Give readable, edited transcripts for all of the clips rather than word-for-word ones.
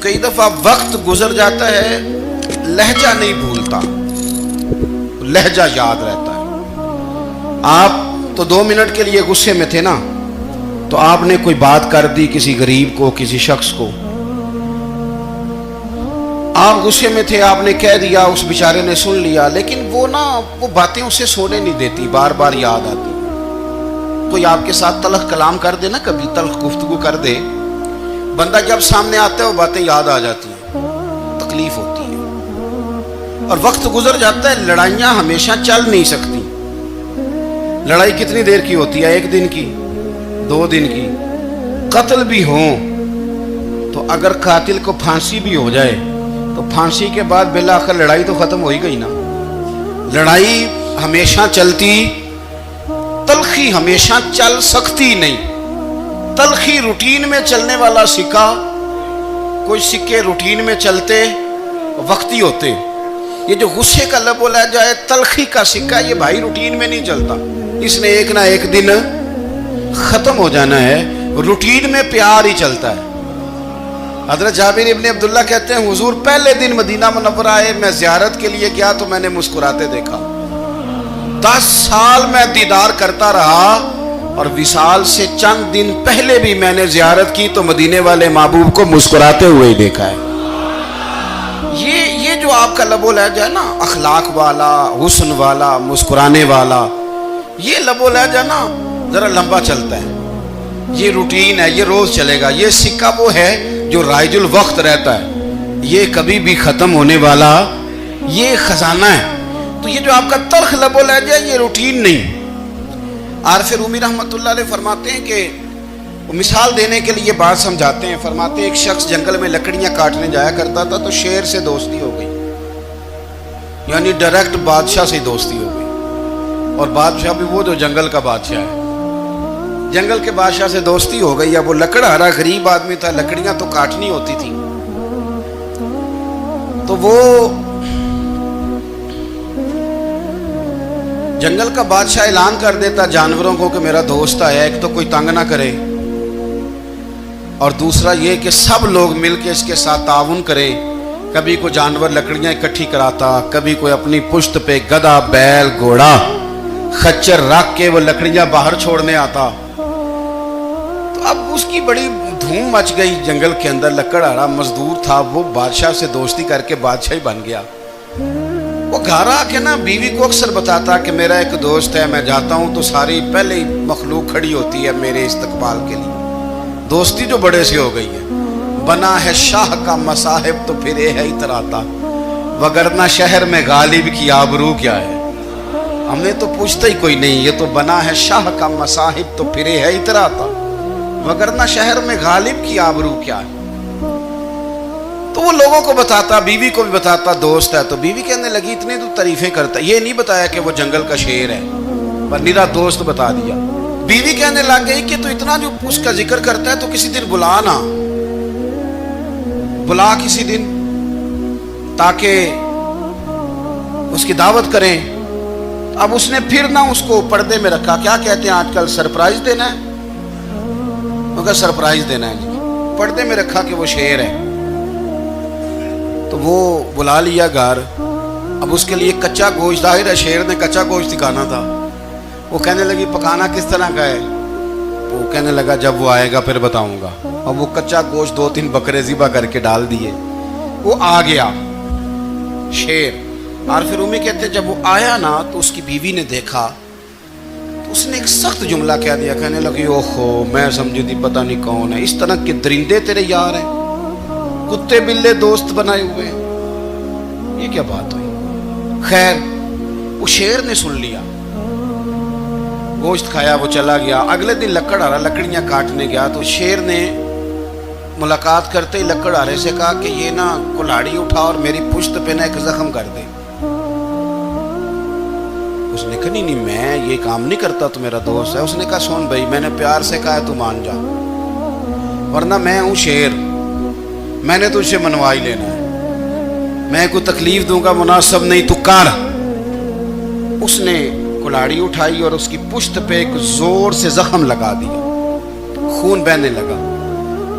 کئی دفعہ وقت گزر جاتا ہے، لہجہ نہیں بھولتا، لہجہ یاد رہتا ہے۔ آپ تو 2 منٹ کے لیے غصے میں تھے نا، تو آپ نے کوئی بات کر دی کسی غریب کو، کسی شخص کو، آپ غصے میں تھے، آپ نے کہہ دیا، اس بیچارے نے سن لیا، لیکن وہ باتیں اسے سونے نہیں دیتی، بار بار یاد آتی۔ کوئی آپ کے ساتھ تلخ کلام کر دے نا، کبھی تلخ گفتگو کر دے، بندہ جب سامنے آتا ہے وہ باتیں یاد آ جاتی ہیں، تکلیف ہوتی ہے۔ اور وقت گزر جاتا ہے، لڑائیاں ہمیشہ چل نہیں سکتی۔ لڑائی کتنی دیر کی ہوتی ہے؟ 1 دن کی، 2 دن کی۔ قتل بھی ہوں تو اگر قاتل کو پھانسی بھی ہو جائے تو پھانسی کے بعد بالآخر لڑائی تو ختم ہو ہی گئی نا۔ لڑائی ہمیشہ چلتی، تلخی ہمیشہ چل سکتی نہیں۔ تلخی روٹین میں چلنے والا سکہ، کوئی سکے روٹین میں چلتے وقتی ہوتے۔ یہ جو غصے کا لب و لہجہ ہے، تلخی کا سکہ، یہ بھائی روٹین میں نہیں چلتا، اس نے ایک نہ ایک دن ختم ہو جانا ہے۔ روٹین میں پیار ہی چلتا ہے۔ حضرت جابر ابن عبداللہ کہتے ہیں حضور پہلے دن مدینہ منورہ آئے، میں زیارت کے لیے گیا تو میں نے مسکراتے دیکھا۔ 10 سال میں دیدار کرتا رہا، اور وصال سے چند دن پہلے بھی میں نے زیارت کی تو مدینے والے محبوب کو مسکراتے ہوئے ہی دیکھا ہے۔ یہ جو آپ کا لب و لہجہ ہے نا، اخلاق والا، حسن والا، مسکرانے والا، یہ لب و لہجہ نا ذرا لمبا چلتا ہے۔ یہ روٹین ہے، یہ روز چلے گا۔ یہ سکہ وہ ہے جو رائج الوقت رہتا ہے، یہ کبھی بھی ختم ہونے والا یہ خزانہ ہے۔ تو یہ جو آپ کا تلخ لب و لہجہ ہے، یہ روٹین نہیں۔ عارف رومی رحمۃ اللہ علیہ فرماتے ہیں کہ وہ مثال دینے کے لیے بات سمجھاتے ہیں، فرماتے ہیں ایک شخص جنگل میں لکڑیاں کاٹنے جایا کرتا تھا تو شیر سے دوستی ہو گئی، یعنی ڈائریکٹ بادشاہ سے دوستی ہو گئی، اور بادشاہ بھی وہ جو جنگل کا بادشاہ ہے، جنگل کے بادشاہ سے دوستی ہو گئی۔ اب وہ لکڑہارا غریب آدمی تھا، لکڑیاں تو کاٹنی ہوتی تھی، تو وہ جنگل کا بادشاہ اعلان کر دیتا جانوروں کو کہ میرا دوست آیا، ایک تو کوئی تنگ نہ کرے، اور دوسرا یہ کہ سب لوگ مل کے اس کے ساتھ تعاون کریں۔ کبھی کوئی جانور لکڑیاں اکٹھی کراتا، کبھی کوئی اپنی پشت پہ گدھا، بیل، گھوڑا، خچر رکھ کے وہ لکڑیاں باہر چھوڑنے آتا۔ تو اب اس کی بڑی دھوم مچ گئی جنگل کے اندر، لکڑہارا مزدور تھا، وہ بادشاہ سے دوستی کر کے بادشاہ ہی بن گیا۔ وہ گھر آ کے نا بیوی کو اکثر بتاتا کہ میرا ایک دوست ہے، میں جاتا ہوں تو ساری پہلے ہی مخلوق کھڑی ہوتی ہے میرے استقبال کے لیے۔ دوستی جو بڑے سے ہو گئی ہے۔ بنا ہے شاہ کا مصاحب تو پھر یہ ہے اتراتا، وگرنہ شہر میں غالب کی آبرو کیا ہے۔ ہم نے تو پوچھتا ہی کوئی نہیں، یہ تو بنا ہے شاہ کا مصاحب تو پھر یہ ہے اتراتا، وگرنہ شہر میں غالب کی آبرو کیا ہے۔ تو وہ لوگوں کو بتاتا، بیوی کو بھی بتاتا دوست ہے، تو بیوی کہنے لگی اتنے تو تعریفیں کرتا، یہ نہیں بتایا کہ وہ جنگل کا شیر ہے، پر نیرا دوست بتا دیا۔ بیوی کہنے لگ گئی کہ تو اتنا جو اس کا ذکر کرتا ہے تو کسی دن بلا نا، بلا کسی دن تاکہ اس کی دعوت کریں۔ اب اس نے پھر نہ اس کو پردے میں رکھا، کیا کہتے ہیں آج کل، سرپرائز دینا ہے، مگر سرپرائز دینا ہے جی، پردے میں رکھا کہ وہ شیر ہے۔ تو وہ بلا لیا گھر۔ اب اس کے لیے کچا گوشت، ظاہر ہے شیر نے کچا گوشت کھانا تھا۔ وہ کہنے لگی پکانا کس طرح کا ہے؟ وہ کہنے لگا جب وہ آئے گا پھر بتاؤں گا۔ اب وہ کچا گوشت 2-3 بکرے ذبح کر کے ڈال دیے، وہ آ گیا شیر۔ عارف رومی کہتے جب وہ آیا نا تو اس کی بیوی نے دیکھا تو اس نے ایک سخت جملہ کہہ دیا، کہنے لگی اوہو میں سمجھی تھی پتہ نہیں کون ہے، اس طرح کے درندے تیرے یار ہیں، کتے بلے دوست بنائے ہوئے ہیں، یہ کیا بات ہوئی؟ خیر وہ شیر نے سن لیا، گوشت کھایا، وہ چلا گیا۔ اگلے دن لکڑہارا لکڑیاں کاٹنے گیا تو شیر نے ملاقات کرتے ہی لکڑہارے سے کہا کہ یہ نا کلاڑی اٹھا اور میری پشت پہ نا ایک زخم کر دے۔ اس نے کہا نہیں میں یہ کام نہیں کرتا، تو میرا دوست ہے۔ اس نے کہا سن بھائی، میں نے پیار سے کہا ہے تو مان جا، ورنہ میں ہوں شیر، میں نے تجھ سے منوا ہی لینا ہے، میں کوئی تکلیف دوں گا مناسب نہیں، تو کر۔ اس نے کلاڑی اٹھائی اور اس کی پشت پہ ایک زور سے زخم لگا دیا، خون بہنے لگا۔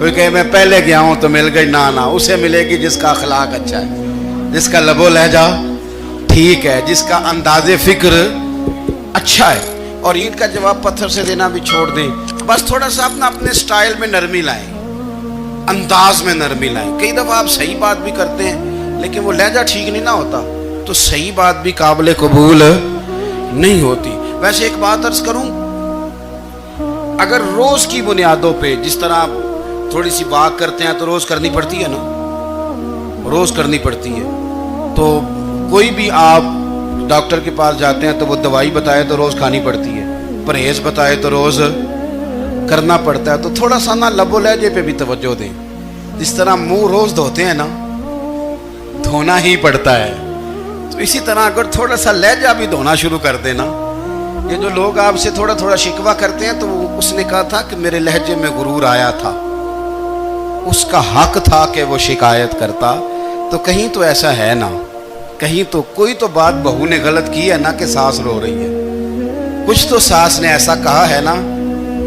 کوئی کہے میں پہلے گیا ہوں تو مل گئی، نہ اسے ملے گی جس کا اخلاق اچھا ہے، جس کا لب و لہجہ ٹھیک ہے، جس کا انداز فکر اچھا ہے۔ اور عید کا جواب پتھر سے دینا بھی چھوڑ دیں، بس تھوڑا سا اپنے سٹائل میں نرمی لائیں، انداز میں نرمی لائیں۔ کئی دفعہ آپ صحیح بات بھی کرتے ہیں لیکن وہ لہجہ ٹھیک نہیں نہ ہوتا تو صحیح بات بھی قابل قبول نہیں ہوتی۔ ویسے ایک بات عرض کروں، اگر روز کی بنیادوں پہ جس طرح تھوڑی سی واک کرتے ہیں تو روز کرنی پڑتی ہے نا، روز کرنی پڑتی ہے، تو کوئی بھی آپ ڈاکٹر کے پاس جاتے ہیں تو وہ دوائی بتائے تو روز کھانی پڑتی ہے، پرہیز بتائے تو روز کرنا پڑتا ہے، تو تھوڑا سا نا لب و لہجے پہ بھی توجہ دیں۔ جس طرح منہ روز دھوتے ہیں نا، دھونا ہی پڑتا ہے، تو اسی طرح اگر تھوڑا سا لہجہ بھی دھونا شروع کر دینا۔ یہ جو لوگ آپ سے تھوڑا تھوڑا شکوہ کرتے ہیں تو اس نے کہا تھا کہ میرے لہجے میں غرور آیا تھا، اس کا حق تھا کہ وہ شکایت کرتا، تو کہیں تو ایسا ہے نا، کہیں تو کوئی تو بات بہو نے غلط کی ہے نا کہ ساس رو رہی ہے، کچھ تو ساس نے ایسا کہا ہے نا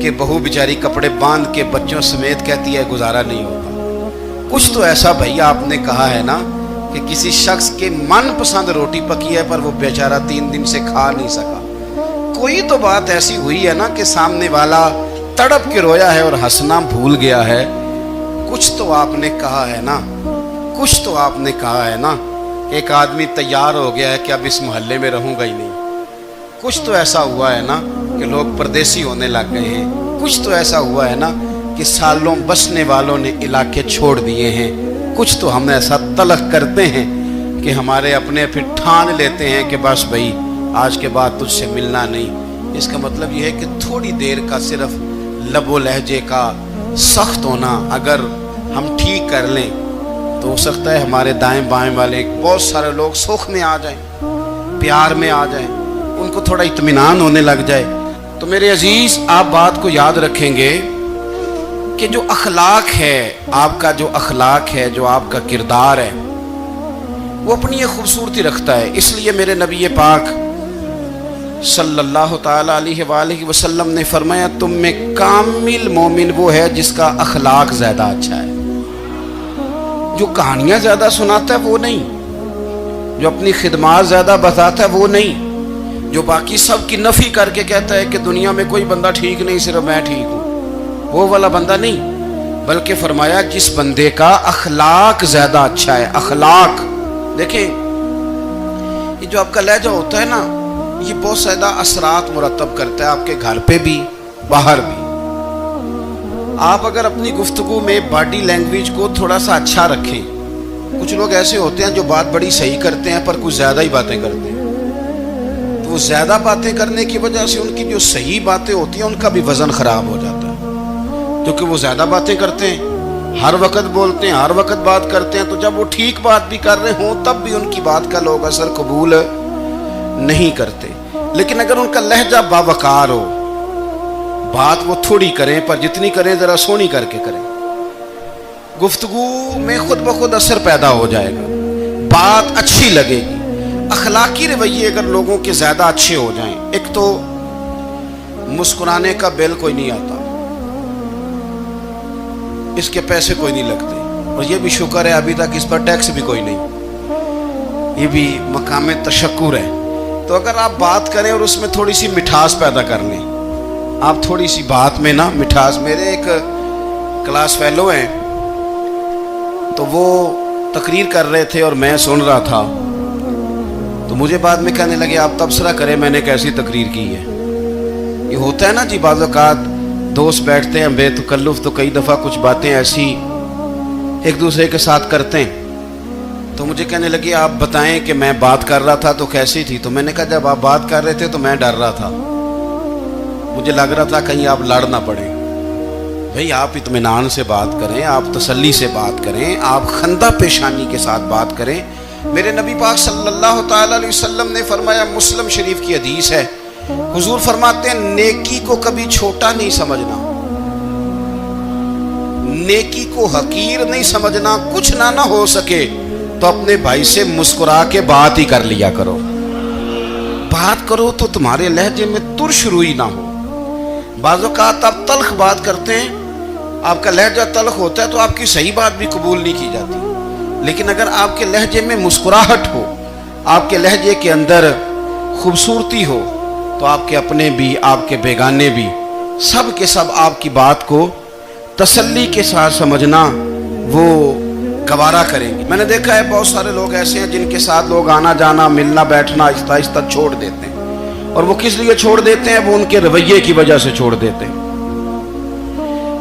کہ بہو بیچاری کپڑے باندھ کے بچوں سمیت کہتی ہے گزارا نہیں ہوتا، کچھ تو ایسا بھائی آپ نے کہا ہے نا کہ کسی شخص کے من پسند روٹی پکی ہے پر وہ بیچارہ 3 دن سے کھا نہیں سکا، کوئی تو بات ایسی ہوئی ہے نا کہ سامنے والا تڑپ کے رویا ہے اور ہنسنا بھول گیا ہے، کچھ تو آپ نے کہا ہے نا، کچھ تو آپ نے کہا ہے نا کہ ایک آدمی تیار ہو گیا ہے کہ اب اس محلے میں رہوں گا ہی نہیں، کچھ تو ایسا ہوا ہے نا کہ لوگ پردیسی ہونے لگ گئے ہیں، کچھ تو ایسا ہوا ہے نا کہ سالوں بسنے والوں نے علاقے چھوڑ دیے ہیں، کچھ تو ہم ایسا تلخ کرتے ہیں کہ ہمارے اپنے پھر ٹھان لیتے ہیں کہ بس بھائی آج کے بعد تجھ سے ملنا نہیں۔ اس کا مطلب یہ ہے کہ تھوڑی دیر کا صرف لب و لہجے کا سخت ہونا اگر ہم ٹھیک کر لیں تو ہو سکتا ہے ہمارے دائیں بائیں والے بہت سارے لوگ سکھ میں آ جائیں، پیار میں آ جائیں، ان کو تھوڑا اطمینان ہونے لگ جائے۔ تو میرے عزیز آپ بات کو یاد رکھیں گے کہ جو اخلاق ہے، آپ کا جو اخلاق ہے، جو آپ کا کردار ہے، وہ اپنی ایک خوبصورتی رکھتا ہے۔ اس لیے میرے نبی پاک صلی اللہ تعالی علیہ وآلہ وسلم نے فرمایا تم میں کامل مومن وہ ہے جس کا اخلاق زیادہ اچھا ہے، جو کہانیاں زیادہ سناتا ہے وہ نہیں، جو اپنی خدمات زیادہ بتاتا ہے وہ نہیں، جو باقی سب کی نفی کر کے کہتا ہے کہ دنیا میں کوئی بندہ ٹھیک نہیں صرف میں ٹھیک ہوں، وہ والا بندہ نہیں، بلکہ فرمایا جس بندے کا اخلاق زیادہ اچھا ہے۔ اخلاق دیکھیں، یہ جو آپ کا لہجہ ہوتا ہے نا یہ بہت زیادہ اثرات مرتب کرتا ہے آپ کے گھر پہ بھی باہر بھی۔ آپ اگر اپنی گفتگو میں باڈی لینگویج کو تھوڑا سا اچھا رکھیں، کچھ لوگ ایسے ہوتے ہیں جو بات بڑی صحیح کرتے ہیں پر کچھ زیادہ ہی باتیں کرتے ہیں، تو وہ زیادہ باتیں کرنے کی وجہ سے ان کی جو صحیح باتیں ہوتی ہیں ان کا بھی وزن خراب ہو جاتا ہے، کیونکہ وہ زیادہ باتیں کرتے ہیں، ہر وقت بولتے ہیں، ہر وقت بات کرتے ہیں، تو جب وہ ٹھیک بات بھی کر رہے ہوں تب بھی ان کی بات کا لوگ اثر قبول نہیں کرتے۔ لیکن اگر ان کا لہجہ باوقار ہو، بات وہ تھوڑی کریں پر جتنی کریں ذرا سونی کر کے کریں، گفتگو میں خود بخود اثر پیدا ہو جائے گا، بات اچھی لگے گی۔ اخلاقی رویے اگر لوگوں کے زیادہ اچھے ہو جائیں، ایک تو مسکرانے کا بل کوئی نہیں آتا، اس کے پیسے کوئی نہیں لگتے، اور یہ بھی شکر ہے ابھی تک اس پر ٹیکس بھی کوئی نہیں، یہ بھی مقام تشکر ہے۔ تو اگر آپ بات کریں اور اس میں تھوڑی سی مٹھاس پیدا کر لیں، آپ تھوڑی سی بات میں نا مٹھاس، میرے ایک کلاس فیلو ہیں تو وہ تقریر کر رہے تھے اور میں سن رہا تھا، تو مجھے بعد میں کہنے لگے آپ تبصرہ کریں میں نے کیسی تقریر کی ہے۔ یہ ہوتا ہے نا جی، بعض اوقات دوست بیٹھتے ہیں بے تکلف تو کئی دفعہ کچھ باتیں ایسی ایک دوسرے کے ساتھ کرتے ہیں، تو مجھے کہنے لگے آپ بتائیں کہ میں بات کر رہا تھا تو کیسی تھی؟ تو میں نے کہا جب آپ بات کر رہے تھے تو میں ڈر رہا تھا، مجھے لگ رہا تھا کہیں آپ لڑ نہ پڑیں۔ بھئی آپ اطمینان سے بات کریں، آپ تسلی سے بات کریں، آپ خندہ پیشانی کے ساتھ بات کریں۔ میرے نبی پاک صلی اللہ تعالی علیہ وسلم نے فرمایا، مسلم شریف کی حدیث ہے، حضور فرماتے ہیں نیکی کو کبھی چھوٹا نہیں سمجھنا، نیکی کو حقیر نہیں سمجھنا، کچھ نہ ہو سکے تو اپنے بھائی سے مسکرا کے بات ہی کر لیا کرو، بات کرو تو تمہارے لہجے میں ترش روئی نہ ہو۔ بعض اوقات آپ تلخ بات کرتے ہیں آپ کا لہجہ تلخ ہوتا ہے تو آپ کی صحیح بات بھی قبول نہیں کی جاتی، لیکن اگر آپ کے لہجے میں مسکراہٹ ہو، آپ کے لہجے کے اندر خوبصورتی ہو، تو آپ کے اپنے بھی آپ کے بیگانے بھی سب کے سب آپ کی بات کو تسلی کے ساتھ سمجھنا وہ گوارا کریں گے۔ میں نے دیکھا ہے بہت سارے لوگ ایسے ہیں جن کے ساتھ لوگ آنا جانا ملنا بیٹھنا آہستہ آہستہ چھوڑ دیتے ہیں، اور وہ کس لیے چھوڑ دیتے ہیں؟ وہ ان کے رویے کی وجہ سے چھوڑ دیتے ہیں،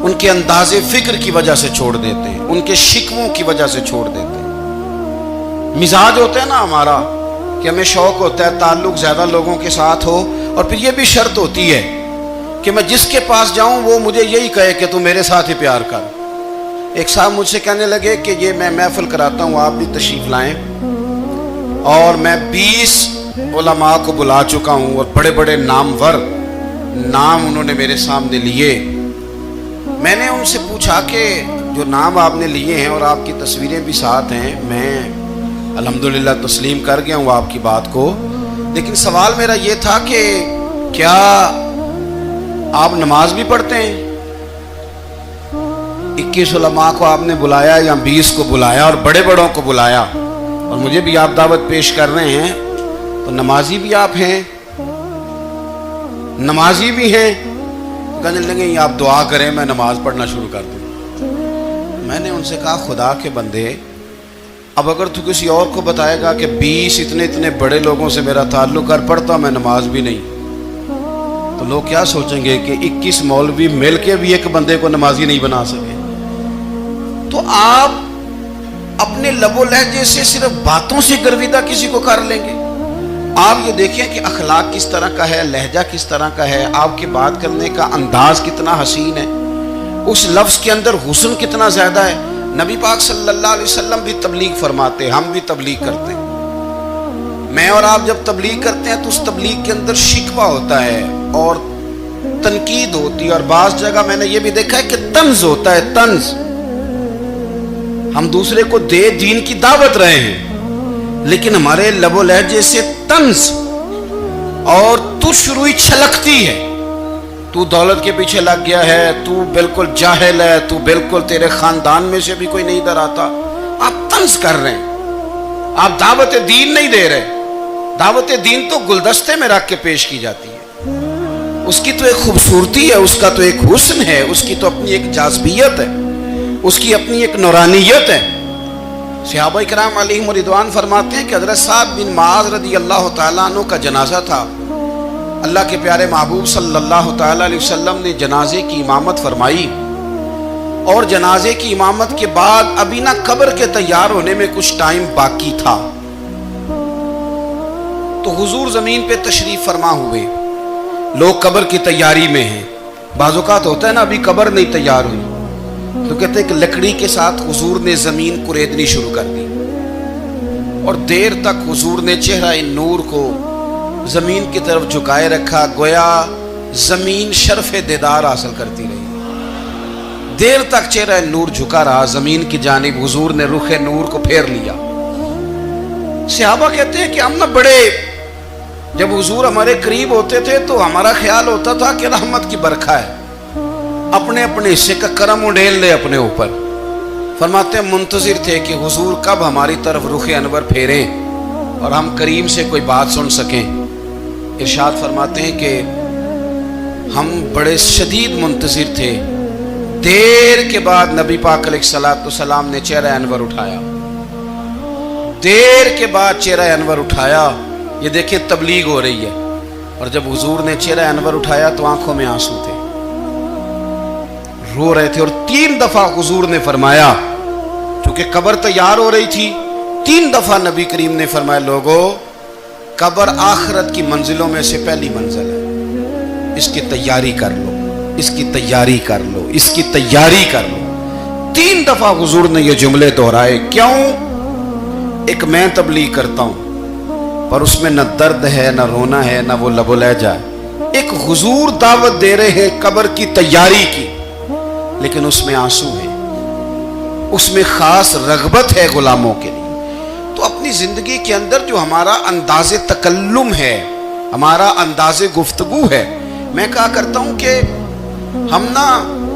ان کے انداز فکر کی وجہ سے چھوڑ دیتے ہیں، ان کے شکووں کی وجہ سے چھوڑ دیتے ہیں۔ مزاج ہوتا ہے نا ہمارا کہ ہمیں شوق ہوتا ہے تعلق زیادہ لوگوں کے ساتھ ہو، اور پھر یہ بھی شرط ہوتی ہے کہ میں جس کے پاس جاؤں وہ مجھے یہی کہے کہ تو میرے ساتھ ہی پیار کر۔ ایک صاحب مجھ سے کہنے لگے کہ یہ میں محفل کراتا ہوں، آپ بھی تشریف لائیں، اور میں 20 علماء کو بلا چکا ہوں، اور بڑے بڑے نامور نام انہوں نے میرے سامنے لیے۔ میں نے ان سے پوچھا کہ جو نام آپ نے لیے ہیں اور آپ کی تصویریں بھی ساتھ ہیں، میں الحمدللہ تسلیم کر گیا ہوں آپ کی بات کو، لیکن سوال میرا یہ تھا کہ کیا آپ نماز بھی پڑھتے ہیں؟ 21 علماء کو آپ نے بلایا یا 20 کو بلایا اور بڑے بڑوں کو بلایا، اور مجھے بھی آپ دعوت پیش کر رہے ہیں، تو نمازی بھی آپ ہیں، نمازی بھی ہیں؟ کہنے لگے آپ دعا کریں میں نماز پڑھنا شروع کر دوں۔ میں نے ان سے کہا خدا کے بندے، اب اگر تو کسی اور کو بتائے گا کہ 20 اتنے بڑے لوگوں سے میرا تعلق کر پڑتا میں نماز بھی نہیں، تو لوگ کیا سوچیں گے کہ 21 مولوی مل کے بھی ایک بندے کو نمازی نہیں بنا سکے۔ تو آپ اپنے لب و لہجے سے صرف باتوں سے گرویدہ کسی کو کر لیں گے؟ آپ یہ دیکھیں کہ اخلاق کس طرح کا ہے، لہجہ کس طرح کا ہے، آپ کے بات کرنے کا انداز کتنا حسین ہے، اس لفظ کے اندر حسن کتنا زیادہ ہے۔ نبی پاک صلی اللہ علیہ وسلم بھی تبلیغ فرماتے ہیں، ہم بھی تبلیغ کرتے ہیں۔ میں اور آپ جب تبلیغ کرتے ہیں تو اس تبلیغ کے اندر شکوہ ہوتا ہے اور تنقید ہوتی ہے، اور بعض جگہ میں نے یہ بھی دیکھا ہے کہ طنز ہوتا ہے، طنز۔ ہم دوسرے کو دین کی دعوت رہے ہیں، لیکن ہمارے لب و لہجے سے طنز اور تش روئی چھلکتی ہے۔ تو دولت کے پیچھے لگ گیا ہے، تو بالکل جاہل ہے، تو بالکل تیرے خاندان میں سے بھی کوئی نہیں ادھر آتا۔ آپ طنز کر رہے ہیں، آپ دعوت دین نہیں دے رہے۔ دعوت دین تو گلدستے میں رکھ کے پیش کی جاتی ہے، اس کی تو ایک خوبصورتی ہے، اس کا تو ایک حسن ہے، اس کی تو اپنی ایک جاذبیت ہے، اس کی اپنی ایک نورانیت ہے۔ صحابہ کرام علیہم رضوان فرماتے ہیں کہ حضرت سعد بن معاذ رضی اللہ تعالیٰ عنہ کا جنازہ تھا، اللہ کے پیارے محبوب صلی اللہ تعالیٰ علیہ وسلم نے جنازے کی امامت فرمائی، اور جنازے کی امامت کے بعد ابھی نہ قبر کے تیار ہونے میں کچھ ٹائم باقی تھا، تو حضور زمین پہ تشریف فرما ہوئے، لوگ قبر کی تیاری میں ہیں۔ بعض اوقات ہوتا ہے نا ابھی قبر نہیں تیار ہوئی، تو کہتے ہیں کہ لکڑی کے ساتھ حضور نے زمین کریدنی شروع کر دی، اور دیر تک حضور نے چہرہ نور کو زمین کی طرف جھکائے رکھا، گویا زمین شرف دیدار حاصل کرتی رہی۔ دیر تک چہرہ نور جھکا رہا زمین کی جانب، حضور نے رخ نور کو پھیر لیا۔ صحابہ کہتے ہیں کہ ہم نہ بڑے، جب حضور ہمارے قریب ہوتے تھے تو ہمارا خیال ہوتا تھا کہ رحمت کی برکھا ہے، اپنے اپنے حصے کا کرم اڈھیل لے اپنے اوپر۔ فرماتے ہیں منتظر تھے کہ حضور کب ہماری طرف رخ انور پھیریں اور ہم کریم سے کوئی بات سن سکیں۔ ارشاد فرماتے ہیں کہ ہم بڑے شدید منتظر تھے، دیر کے بعد نبی پاک علیہ الصلوۃ والسلام نے چہرہ انور اٹھایا، دیر کے بعد چہرہ انور اٹھایا۔ یہ دیکھیں تبلیغ ہو رہی ہے، اور جب حضور نے چہرہ انور اٹھایا تو آنکھوں میں آنسو تھے، رو رہے تھے، اور 3 دفعہ حضور نے فرمایا، چونکہ قبر تیار ہو رہی تھی، 3 دفعہ نبی کریم نے فرمایا لوگو قبر آخرت کی منزلوں میں سے پہلی منزل ہے، اس کی تیاری کر لو، اس کی تیاری کر لو، اس کی تیاری کر لو۔ 3 دفعہ حضور نے یہ جملے دہرائے۔ کیوں؟ ایک میں تبلیغ کرتا ہوں پر اس میں نہ درد ہے، نہ رونا ہے، نہ وہ لب و لہجہ ہے۔ ایک حضور دعوت دے رہے ہیں قبر کی تیاری کی، لیکن اس میں آنسو ہے، اس میں خاص رغبت ہے غلاموں کے لیے۔ تو اپنی زندگی کے اندر جو ہمارا انداز تکلم ہے، ہمارا انداز گفتگو ہے، میں کہا کرتا ہوں کہ ہم نا